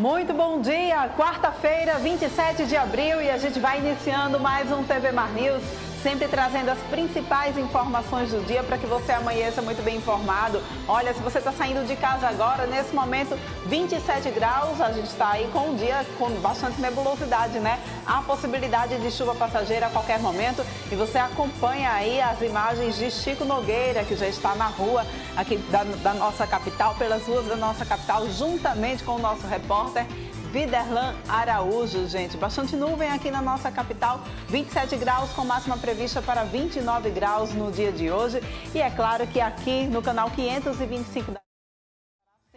Muito bom dia, quarta-feira, 27 de abril, e a gente vai iniciando mais um TV Mar News, sempre trazendo as principais informações do dia para que você amanheça muito bem informado. Olha, se você está saindo de casa agora, nesse momento 27 graus, a gente está aí com um dia com bastante nebulosidade, né? Há possibilidade de chuva passageira a qualquer momento e você acompanha aí as imagens de Chico Nogueira, que já está na rua aqui da nossa capital, pelas ruas da nossa capital, juntamente com o nosso repórter Viderlan Araújo, gente. Bastante nuvem aqui na nossa capital, 27 graus com máxima prevista para 29 graus no dia de hoje. E é claro que aqui no canal 525 da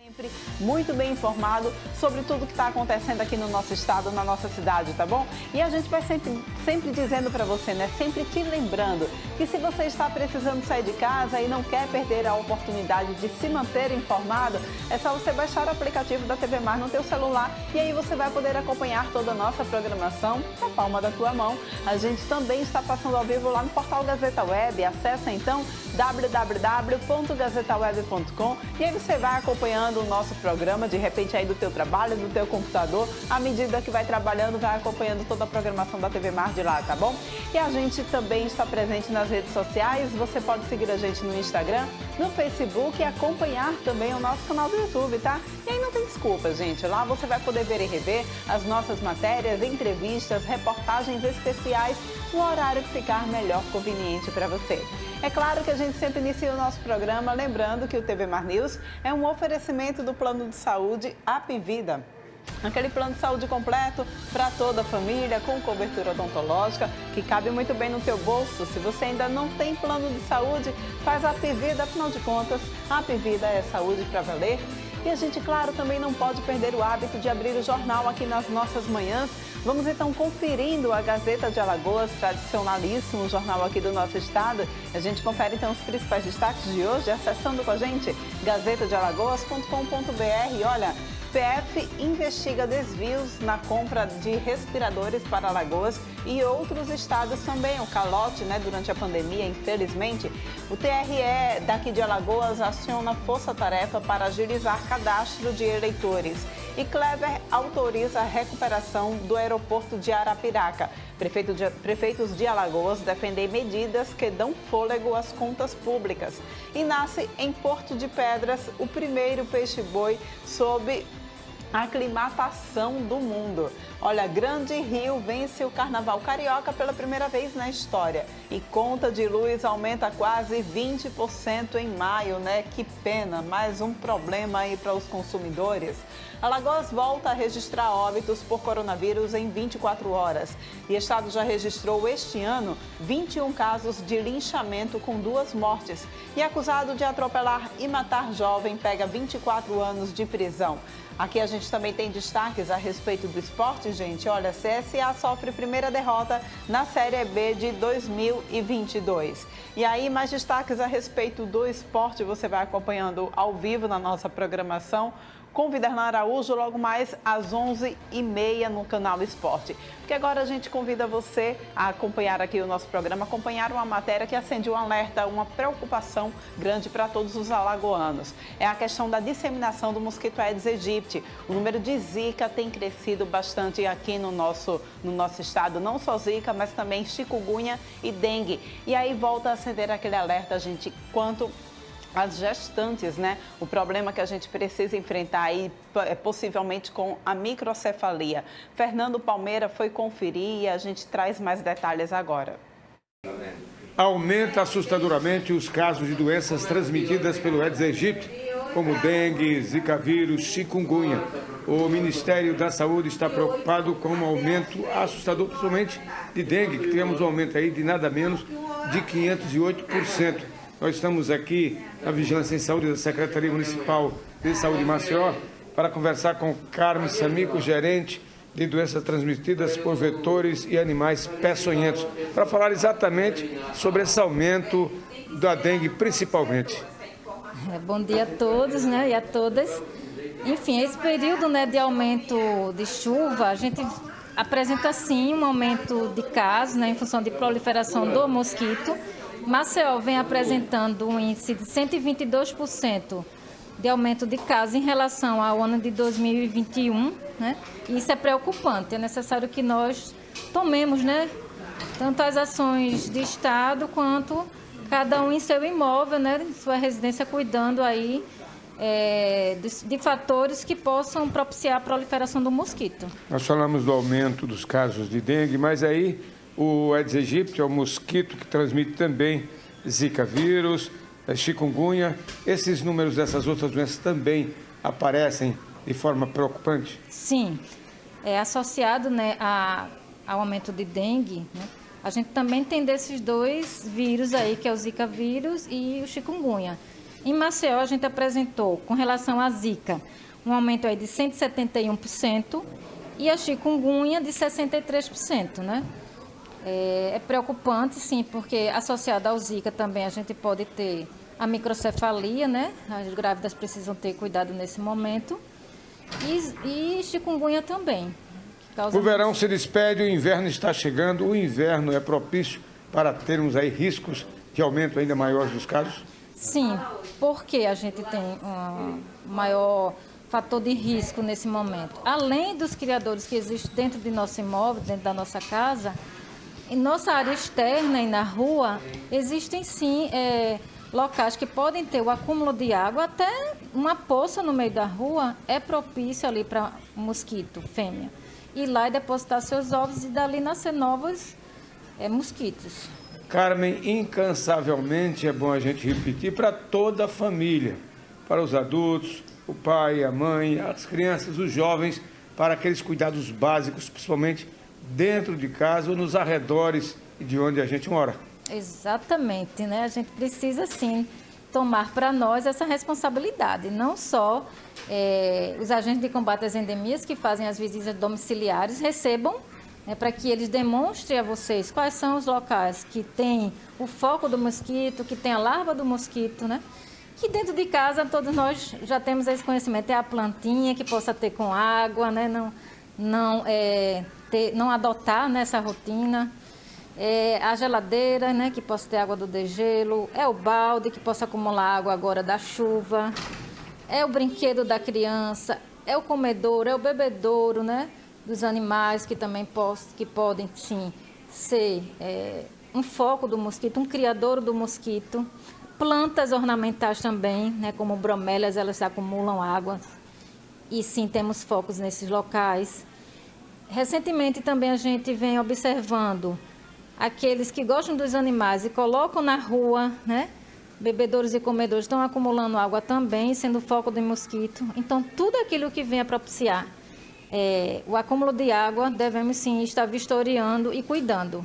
sempre muito bem informado sobre tudo que está acontecendo aqui no nosso estado, na nossa cidade, tá bom? E a gente vai sempre dizendo para você, né? Sempre te lembrando que se você está precisando sair de casa e não quer perder a oportunidade de se manter informado, é só você baixar o aplicativo da TV Mar no teu celular e aí você vai poder acompanhar toda a nossa programação na palma da tua mão. A gente também está passando ao vivo lá no portal Gazeta Web. Acesse então www.gazetaweb.com e aí você vai acompanhando o nosso programa, de repente aí do teu trabalho, do teu computador, à medida que vai trabalhando, vai acompanhando toda a programação da TV Mar de lá, tá bom? E a gente também está presente nas redes sociais, você pode seguir a gente no Instagram, no Facebook e acompanhar também o nosso canal do YouTube, tá? E aí não tem desculpa, gente, lá você vai poder ver e rever as nossas matérias, entrevistas, reportagens especiais no horário que ficar melhor conveniente para você. É claro que a gente sempre inicia o nosso programa lembrando que o TV Mar News é um oferecimento do Plano de Saúde Apvida. Aquele plano de saúde completo para toda a família, com cobertura odontológica, que cabe muito bem no teu bolso. Se você ainda não tem plano de saúde, faz a Apvida, afinal de contas, a Apvida é saúde para valer. E a gente, claro, também não pode perder o hábito de abrir o jornal aqui nas nossas manhãs. Vamos então conferindo a Gazeta de Alagoas, tradicionalíssimo jornal aqui do nosso estado. A gente confere então os principais destaques de hoje, acessando com a gente gazetadealagoas.com.br. Olha, PF investiga desvios na compra de respiradores para Alagoas e outros estados também. O calote, né, durante a pandemia, infelizmente. O TRE daqui de Alagoas aciona força-tarefa para agilizar cadastro de eleitores. E Clever autoriza a recuperação do aeroporto de Arapiraca. Prefeitos de Alagoas defendem medidas que dão fôlego às contas públicas. E nasce em Porto de Pedras o primeiro peixe-boi sob aclimatação do mundo. Olha, Grande Rio vence o Carnaval Carioca pela primeira vez na história. E conta de luz aumenta quase 20% em maio, né? Que pena, mais um problema aí para os consumidores. Alagoas volta a registrar óbitos por coronavírus em 24 horas. E o estado já registrou este ano 21 casos de linchamento com 2 mortes. E acusado de atropelar e matar jovem pega 24 anos de prisão. Aqui a gente também tem destaques a respeito do esporte, gente. Olha, CSA sofre primeira derrota na Série B de 2022. E aí, mais destaques a respeito do esporte, você vai acompanhando ao vivo na nossa programação com Viderlan Araújo, logo mais às 11h30 no canal Esporte. Porque agora a gente convida você a acompanhar aqui o nosso programa, acompanhar uma matéria que acende um alerta, uma preocupação grande para todos os alagoanos. É a questão da disseminação do mosquito Aedes aegypti. O número de Zika tem crescido bastante aqui no nosso estado, não só Zika, mas também chikungunya e dengue. E aí volta a acender aquele alerta, gente, quanto as gestantes, né? O problema que a gente precisa enfrentar aí é possivelmente com a microcefalia. Fernando Palmeira foi conferir e a gente traz mais detalhes agora. Aumenta assustadoramente os casos de doenças transmitidas pelo Aedes aegypti, como dengue, zika vírus, chikungunya. O Ministério da Saúde está preocupado com um aumento assustador, principalmente de dengue, que tivemos um aumento aí de nada menos de 508%. Nós estamos aqui na Vigilância em Saúde da Secretaria Municipal de Saúde de Maceió para conversar com Carmen Samico, gerente de doenças transmitidas por vetores e animais peçonhentos, para falar exatamente sobre esse aumento da dengue principalmente. Bom dia a todos, né, e a todas. Enfim, esse período, né, de aumento de chuva, a gente apresenta sim um aumento de casos, né, em função de proliferação do mosquito. Maceió vem apresentando um índice de 122% de aumento de casos em relação ao ano de 2021, né? E isso é preocupante. É necessário que nós tomemos, né, tanto as ações de Estado quanto cada um em seu imóvel, né, em sua residência, cuidando aí de fatores que possam propiciar a proliferação do mosquito. Nós falamos do aumento dos casos de dengue, mas aí o Aedes aegypti é o mosquito que transmite também Zika vírus, chikungunya. Esses números dessas outras doenças também aparecem de forma preocupante? Sim, é associado, né, ao aumento de dengue, né? A gente também tem desses dois vírus aí, que é o Zika vírus e o chikungunya. Em Maceió, a gente apresentou, com relação à Zika, um aumento aí de 171% e a chikungunya de 63%, né? É preocupante, sim, porque associado ao Zika também a gente pode ter a microcefalia, né? As grávidas precisam ter cuidado nesse momento. E chikungunya também. O verão se despede, o inverno está chegando. O inverno é propício para termos aí riscos de aumento ainda maiores dos casos? Sim, porque a gente tem um maior fator de risco nesse momento. Além dos criadores que existem dentro de nosso imóvel, dentro da nossa casa, em nossa área externa e na rua, existem sim locais que podem ter o acúmulo de água, até uma poça no meio da rua é propício ali para mosquito, fêmea. Ir lá e depositar seus ovos e dali nascer novos mosquitos. Carmen, incansavelmente é bom a gente repetir para toda a família, para os adultos, o pai, a mãe, as crianças, os jovens, para aqueles cuidados básicos, principalmente dentro de casa ou nos arredores de onde a gente mora. Exatamente, né? A gente precisa, sim, tomar para nós essa responsabilidade, não só os agentes de combate às endemias que fazem as visitas domiciliares recebam, para que eles demonstrem a vocês quais são os locais que tem o foco do mosquito, que tem a larva do mosquito, né? Que dentro de casa todos nós já temos esse conhecimento, é a plantinha que possa ter com água, né? Não adotar nessa rotina. A geladeira, né, que possa ter água do degelo, é o balde que possa acumular água agora da chuva, é o brinquedo da criança, é o comedouro, é o bebedouro, né, dos animais que também podem sim ser um foco do mosquito, um criadouro do mosquito. Plantas ornamentais também, né, como bromélias, elas acumulam água e sim temos focos nesses locais. Recentemente também a gente vem observando aqueles que gostam dos animais e colocam na rua, né? Bebedouros e comedores estão acumulando água também, sendo foco de mosquito. Então, tudo aquilo que vem a propiciar o acúmulo de água, devemos sim estar vistoriando e cuidando.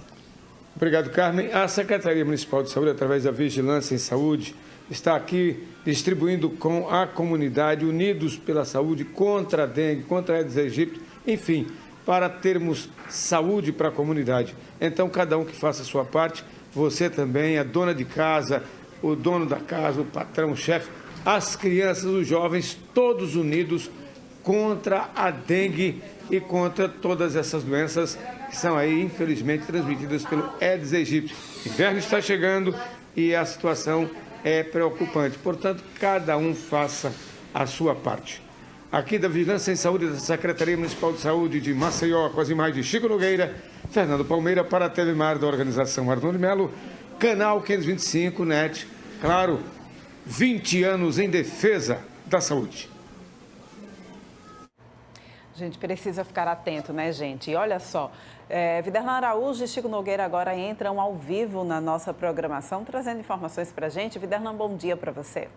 Obrigado, Carmen. A Secretaria Municipal de Saúde, através da Vigilância em Saúde, está aqui distribuindo com a comunidade, unidos pela saúde, contra a dengue, contra a Aedes aegypti, enfim, para termos saúde para a comunidade. Então, cada um que faça a sua parte, você também, a dona de casa, o dono da casa, o patrão, o chefe, as crianças, os jovens, todos unidos contra a dengue e contra todas essas doenças que são aí, infelizmente, transmitidas pelo Aedes aegypti. O inverno está chegando e a situação é preocupante. Portanto, cada um faça a sua parte. Aqui da Vigilância em Saúde da Secretaria Municipal de Saúde de Maceió, com as imagens de Chico Nogueira, Fernando Palmeira, para a TV Mar da organização Arnoldo de Melo, canal 525, NET, claro, 20 anos em defesa da saúde. A gente precisa ficar atento, né, gente? E olha só, Viderlan Araújo e Chico Nogueira agora entram ao vivo na nossa programação, trazendo informações para a gente. Viderlan, bom dia para você.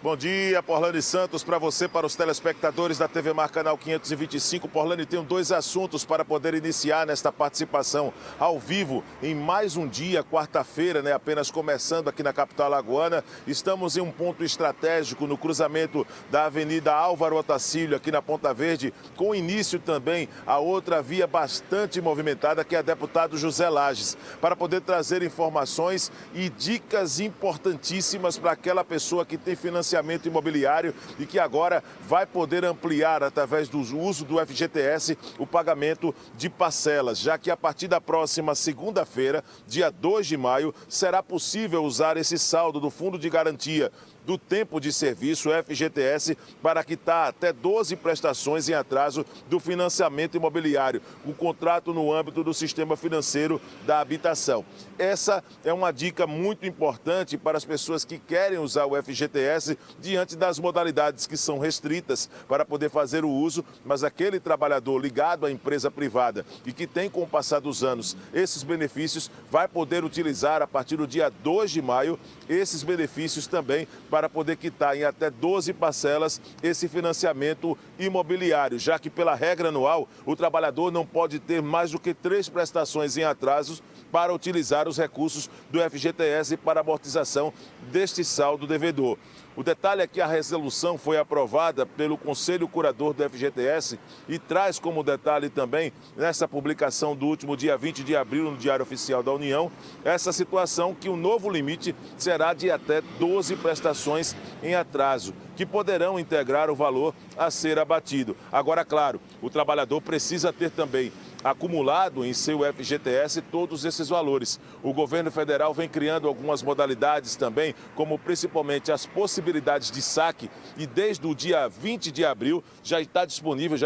Bom dia, Porlane Santos, para você, para os telespectadores da TV Mar Canal 525. Porlane, tenho dois assuntos para poder iniciar nesta participação ao vivo em mais um dia, quarta-feira, né? Apenas começando aqui na capital alagoana. Estamos em um ponto estratégico no cruzamento da Avenida Álvaro Otacílio, aqui na Ponta Verde, com início também a outra via bastante movimentada, que é a deputado José Lages, para poder trazer informações e dicas importantíssimas para aquela pessoa que tem financiamento financiamento imobiliário e que agora vai poder ampliar, através do uso do FGTS, o pagamento de parcelas, já que a partir da próxima segunda-feira, dia 2 de maio, será possível usar esse saldo do Fundo de Garantia do Tempo de Serviço, FGTS, para quitar até 12 prestações em atraso do financiamento imobiliário, o contrato no âmbito do sistema financeiro da habitação. Essa é uma dica muito importante para as pessoas que querem usar o FGTS diante das modalidades que são restritas para poder fazer o uso, mas aquele trabalhador ligado à empresa privada e que tem, com o passar dos anos, esses benefícios, vai poder utilizar a partir do dia 2 de maio esses benefícios também para poder quitar em até 12 parcelas esse financiamento imobiliário, já que pela regra anual o trabalhador não pode ter mais do que 3 prestações em atrasos para utilizar os recursos do FGTS para amortização deste saldo devedor. O detalhe é que a resolução foi aprovada pelo Conselho Curador do FGTS e traz como detalhe também, nessa publicação do último dia 20 de abril no Diário Oficial da União, essa situação que o novo limite será de até 12 prestações em atraso, que poderão integrar o valor a ser abatido. Agora, claro, o trabalhador precisa ter também acumulado em seu FGTS todos esses valores. O governo federal vem criando algumas modalidades também, como principalmente as possibilidades de saque, e desde o dia 20 de abril já está disponível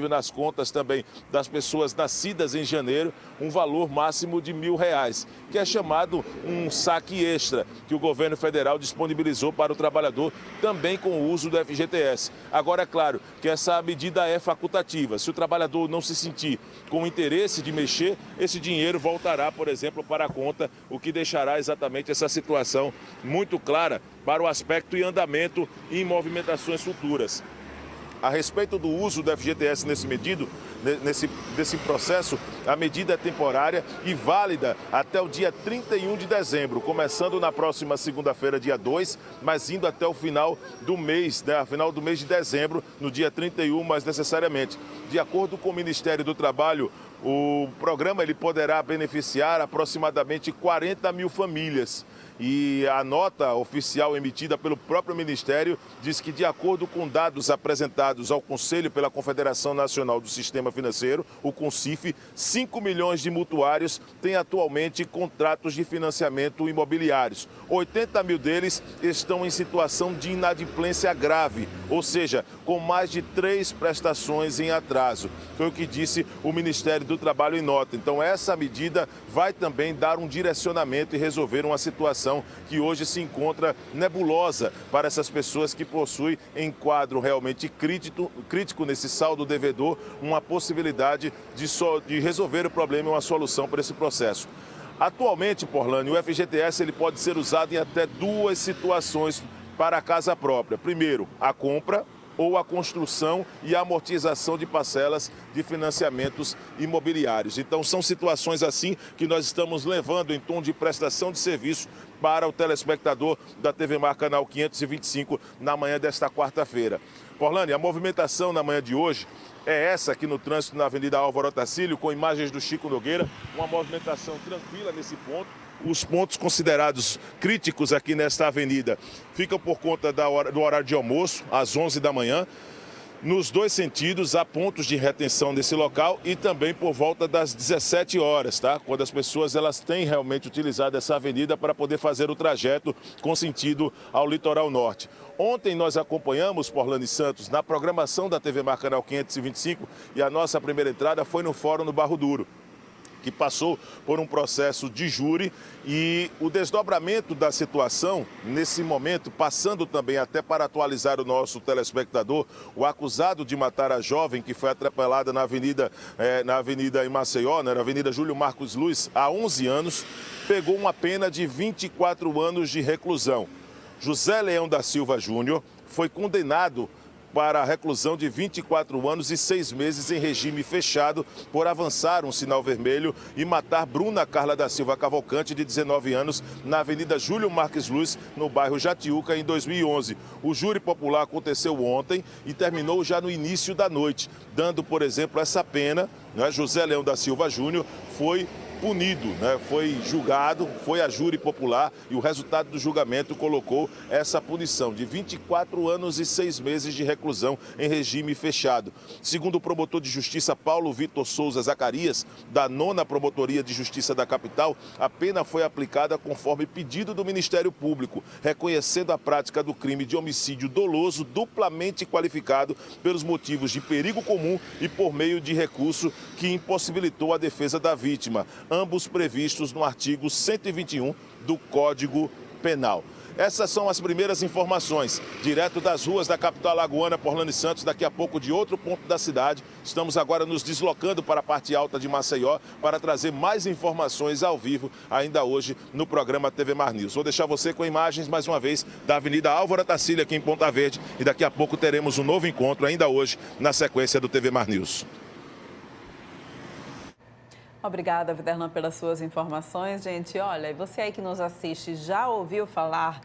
nas contas também das pessoas nascidas em janeiro, um valor máximo de R$1.000, que é chamado um saque extra, que o governo federal disponibilizou para o trabalhador também com o uso do FGTS. Agora, é claro que essa medida é facultativa. Se o trabalhador não se sentir com interesse de mexer, esse dinheiro voltará, por exemplo, para a conta, o que deixará exatamente essa situação muito clara para o aspecto e andamento em movimentações futuras. A respeito do uso do FGTS nesse processo, a medida é temporária e válida até o dia 31 de dezembro, começando na próxima segunda-feira, dia 2, mas indo até o final do mês, final do mês de dezembro, no dia 31 mais necessariamente. De acordo com o Ministério do Trabalho, o programa ele poderá beneficiar aproximadamente 40 mil famílias. E a nota oficial emitida pelo próprio Ministério diz que, de acordo com dados apresentados ao Conselho pela Confederação Nacional do Sistema Financeiro, o CONSIF, 5 milhões de mutuários têm atualmente contratos de financiamento imobiliários. 80 mil deles estão em situação de inadimplência grave, ou seja, com mais de 3 prestações em atraso. Foi o que disse o Ministério do Trabalho em nota. Então, essa medida vai também dar um direcionamento e resolver uma situação que hoje se encontra nebulosa para essas pessoas que possuem em quadro realmente crítico nesse saldo devedor, uma possibilidade de resolver o problema e uma solução para esse processo. Atualmente, Porlane, o FGTS ele pode ser usado em até 2 situações para a casa própria. Primeiro, a compra ou a construção e a amortização de parcelas de financiamentos imobiliários. Então, são situações assim que nós estamos levando em tom de prestação de serviço para o telespectador da TV Mar Canal 525 na manhã desta quarta-feira. Porlane, a movimentação na manhã de hoje é essa aqui no trânsito na Avenida Álvaro Otacílio, com imagens do Chico Nogueira, uma movimentação tranquila nesse ponto. Os pontos considerados críticos aqui nesta avenida ficam por conta do horário de almoço, às 11 da manhã. Nos 2 sentidos, há pontos de retenção nesse local e também por volta das 17 horas, tá? Quando as pessoas elas têm realmente utilizado essa avenida para poder fazer o trajeto com sentido ao litoral norte. Ontem nós acompanhamos, Porlane Santos, na programação da TV Mar Canal 525, e a nossa primeira entrada foi no Fórum no Barro Duro, que passou por um processo de júri, e o desdobramento da situação, nesse momento, passando também até para atualizar o nosso telespectador, o acusado de matar a jovem que foi atropelada na avenida em Maceió, na Avenida Júlio Marcos Luz, há 11 anos, pegou uma pena de 24 anos de reclusão. José Leão da Silva Júnior foi condenado para a reclusão de 24 anos e 6 meses em regime fechado por avançar um sinal vermelho e matar Bruna Carla da Silva Cavalcante, de 19 anos, na Avenida Júlio Marques Luz, no bairro Jatiuca, em 2011. O júri popular aconteceu ontem e terminou já no início da noite, dando, por exemplo, essa pena. José Leão da Silva Júnior foi punido, né? Foi julgado, foi a júri popular e o resultado do julgamento colocou essa punição de 24 anos e 6 meses de reclusão em regime fechado. Segundo o promotor de justiça Paulo Vitor Souza Zacarias, da 9ª Promotoria de Justiça da capital, a pena foi aplicada conforme pedido do Ministério Público, reconhecendo a prática do crime de homicídio doloso duplamente qualificado pelos motivos de perigo comum e por meio de recurso que impossibilitou a defesa da vítima, ambos previstos no artigo 121 do Código Penal. Essas são as primeiras informações, direto das ruas da capital alagoana, por Orlando Santos, daqui a pouco de outro ponto da cidade. Estamos agora nos deslocando para a parte alta de Maceió para trazer mais informações ao vivo, ainda hoje, no programa TV Mar News. Vou deixar você com imagens, mais uma vez, da Avenida Álvaro Tarsília, aqui em Ponta Verde, e daqui a pouco teremos um novo encontro, ainda hoje, na sequência do TV Mar News. Obrigada, Viderlan, pelas suas informações. Gente, olha, você aí que nos assiste já ouviu falar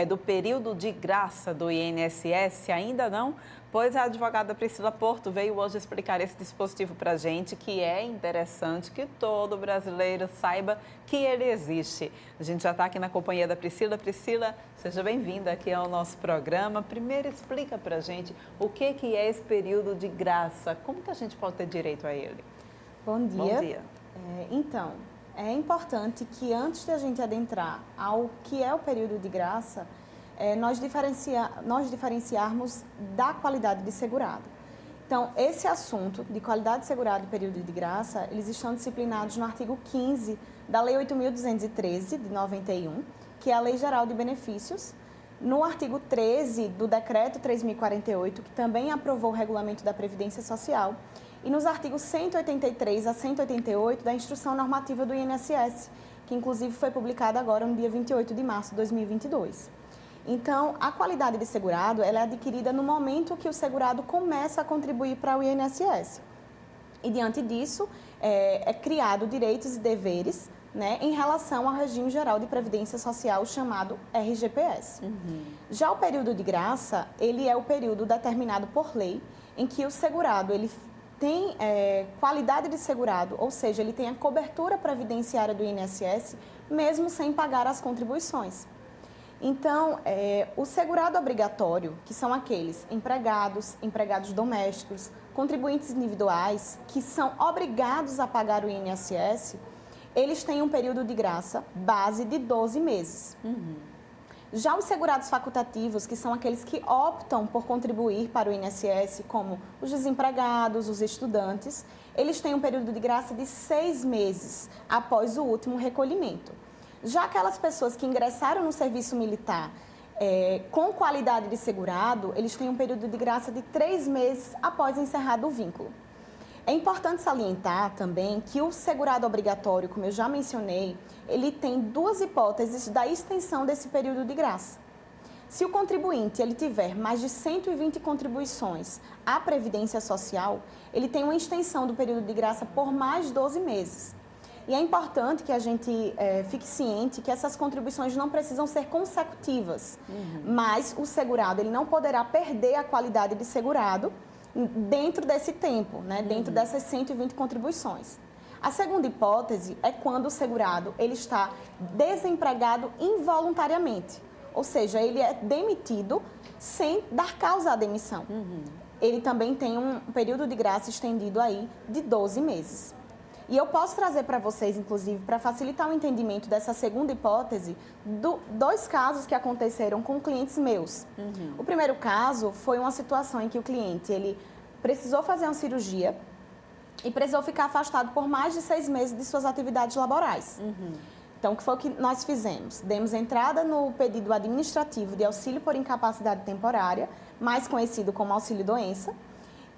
do período de graça do INSS? Ainda não? Pois a advogada Priscila Porto veio hoje explicar esse dispositivo para a gente, que é interessante que todo brasileiro saiba que ele existe. A gente já está aqui na companhia da Priscila. Priscila, seja bem-vinda aqui ao nosso programa. Primeiro, explica para a gente o que é esse período de graça, como que a gente pode ter direito a ele? Bom dia. Bom dia. Então, é importante que antes de a gente adentrar ao que é o período de graça, nós diferenciarmos da qualidade de segurado. Então, esse assunto de qualidade de segurado e período de graça, eles estão disciplinados no artigo 15 da Lei 8.213, de 91, que é a Lei Geral de Benefícios, no artigo 13 do Decreto 3.048, que também aprovou o Regulamento da Previdência Social, e nos artigos 183 a 188 da Instrução Normativa do INSS, que inclusive foi publicada agora no dia 28 de março de 2022. Então, a qualidade de segurado ela é adquirida no momento que o segurado começa a contribuir para o INSS. E diante disso, é criado direitos e deveres, né, em relação ao regime geral de previdência social chamado RGPS. Já o período de graça, ele é o período determinado por lei em que o segurado ele tem qualidade de segurado, ou seja, ele tem a cobertura previdenciária do INSS, mesmo sem pagar as contribuições. Então, o segurado obrigatório, que são aqueles empregados, empregados domésticos, contribuintes individuais, que são obrigados a pagar o INSS, eles têm um período de graça base de 12 meses. Já os segurados facultativos, que são aqueles que optam por contribuir para o INSS, como os desempregados, os estudantes, eles têm um período de graça de 6 meses após o último recolhimento. Já aquelas pessoas que ingressaram no serviço militar com qualidade de segurado, eles têm um período de graça de 3 meses após encerrado o vínculo. É importante salientar também que o segurado obrigatório, como eu já mencionei, ele tem duas hipóteses da extensão desse período de graça. Se o contribuinte ele tiver mais de 120 contribuições à Previdência Social, ele tem uma extensão do período de graça por mais 12 meses. E é importante que a gente fique ciente que essas contribuições não precisam ser consecutivas, mas o segurado ele não poderá perder a qualidade de segurado dentro desse tempo, né? Dentro dessas 120 contribuições. A segunda hipótese é quando o segurado ele está desempregado involuntariamente, ou seja, ele é demitido sem dar causa à demissão. Ele também tem um período de graça estendido aí de 12 meses. E eu posso trazer para vocês, inclusive, para facilitar o entendimento dessa segunda hipótese, dois casos que aconteceram com clientes meus. O primeiro caso foi uma situação em que o cliente ele precisou fazer uma cirurgia e precisou ficar afastado por mais de 6 meses de suas atividades laborais. Então, o que foi que nós fizemos? Demos entrada no pedido administrativo de auxílio por incapacidade temporária, mais conhecido como auxílio-doença,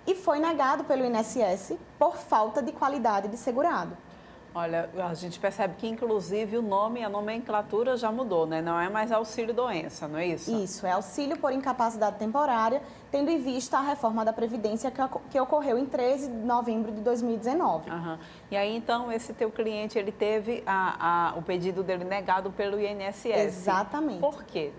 e foi negado pelo INSS por falta de qualidade de segurado. Olha, a gente percebe que, inclusive, o nome e a nomenclatura já mudou, né? Não é mais auxílio-doença, não é isso? Isso, é auxílio por incapacidade temporária, tendo em vista a reforma da Previdência que ocorreu em 13 de novembro de 2019. E aí, então, esse teu cliente, ele teve o pedido dele negado pelo INSS. Exatamente. Por quê?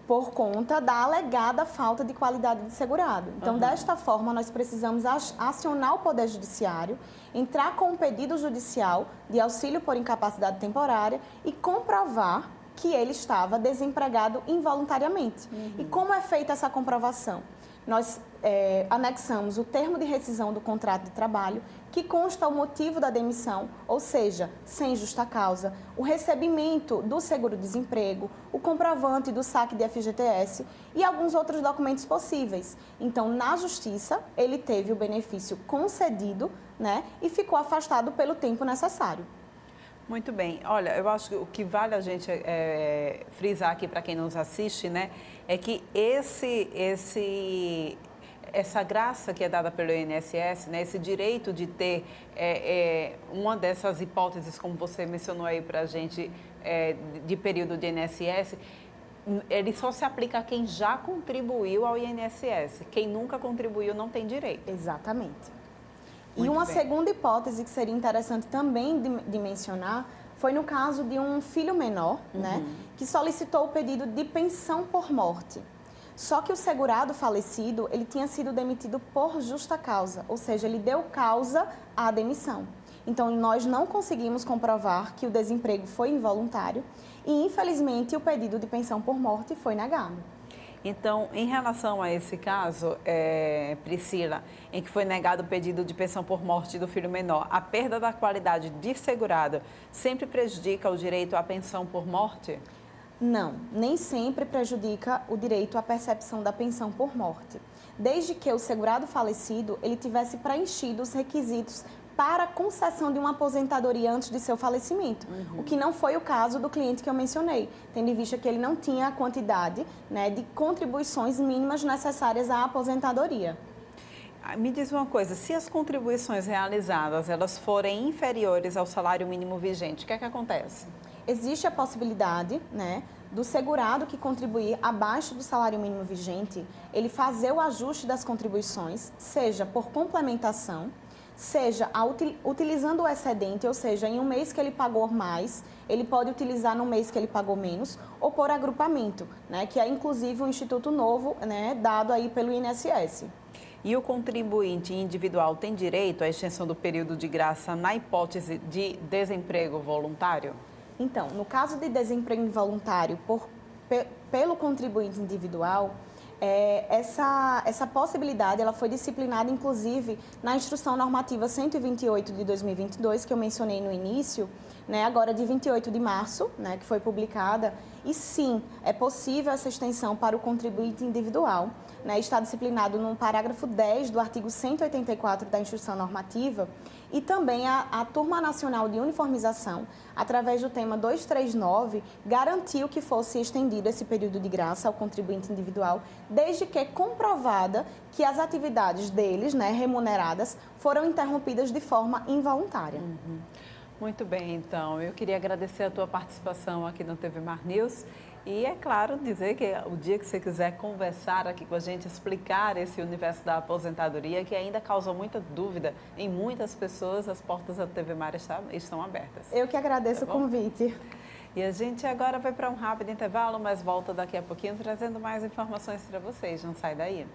por conta da alegada falta de qualidade de segurado. Então, desta forma, nós precisamos acionar o Poder Judiciário, entrar com um pedido judicial de auxílio por incapacidade temporária e comprovar que ele estava desempregado involuntariamente. E como é feita essa comprovação? Nós anexamos o termo de rescisão do contrato de trabalho, que consta o motivo da demissão, ou seja, sem justa causa, o recebimento do seguro-desemprego, o comprovante do saque de FGTS e alguns outros documentos possíveis. Então, na Justiça, ele teve o benefício concedido, né, e ficou afastado pelo tempo necessário. Muito bem. Olha, eu acho que o que vale a gente frisar aqui para quem nos assiste, né, é que essa graça que é dada pelo INSS, né, esse direito de ter uma dessas hipóteses, como você mencionou aí para a gente, de período de INSS, ele só se aplica a quem já contribuiu ao INSS. Quem nunca contribuiu não tem direito. Exatamente. Muito e uma bem. segunda hipótese que seria interessante também de mencionar foi no caso de um filho menor, né, que solicitou o pedido de pensão por morte. Só que o segurado falecido, ele tinha sido demitido por justa causa, ou seja, ele deu causa à demissão. Então, nós não conseguimos comprovar que o desemprego foi involuntário e, infelizmente, o pedido de pensão por morte foi negado. Então, em relação a esse caso, Priscila, em que foi negado o pedido de pensão por morte do filho menor, a perda da qualidade de segurado sempre prejudica o direito à pensão por morte? Não, nem sempre prejudica o direito à percepção da pensão por morte, desde que o segurado falecido ele tivesse preenchido os requisitos para a concessão de uma aposentadoria antes de seu falecimento, o que não foi o caso do cliente que eu mencionei, tendo em vista que ele não tinha a quantidade, né, de contribuições mínimas necessárias à aposentadoria. Me diz uma coisa, se as contribuições realizadas elas forem inferiores ao salário mínimo vigente, o que é que acontece? Existe a possibilidade, né, do segurado que contribuir abaixo do salário mínimo vigente, ele fazer o ajuste das contribuições, seja por complementação, seja utilizando o excedente, ou seja, em um mês que ele pagou mais, ele pode utilizar no mês que ele pagou menos, ou por agrupamento, né, que é inclusive um instituto novo, né, dado aí pelo INSS. E o contribuinte individual tem direito à extensão do período de graça na hipótese de desemprego voluntário? Então, no caso de desemprego involuntário pelo contribuinte individual, essa possibilidade ela foi disciplinada, inclusive, na Instrução Normativa 128 de 2022, que eu mencionei no início, né, agora de 28 de março, né, que foi publicada, e sim, é possível essa extensão para o contribuinte individual, né, está disciplinado no parágrafo 10 do artigo 184 da Instrução Normativa, e também a Turma Nacional de Uniformização, através do tema 239, garantiu que fosse estendido esse período de graça ao contribuinte individual, desde que comprovada que as atividades deles, né, remuneradas, foram interrompidas de forma involuntária. Muito bem, então, eu queria agradecer a tua participação aqui no TV Mar News e, é claro, dizer que o dia que você quiser conversar aqui com a gente, explicar esse universo da aposentadoria, que ainda causa muita dúvida em muitas pessoas, as portas da TV Mar estão abertas. Eu que agradeço o convite. E a gente agora vai para um rápido intervalo, mas volta daqui a pouquinho trazendo mais informações para vocês. Não sai daí.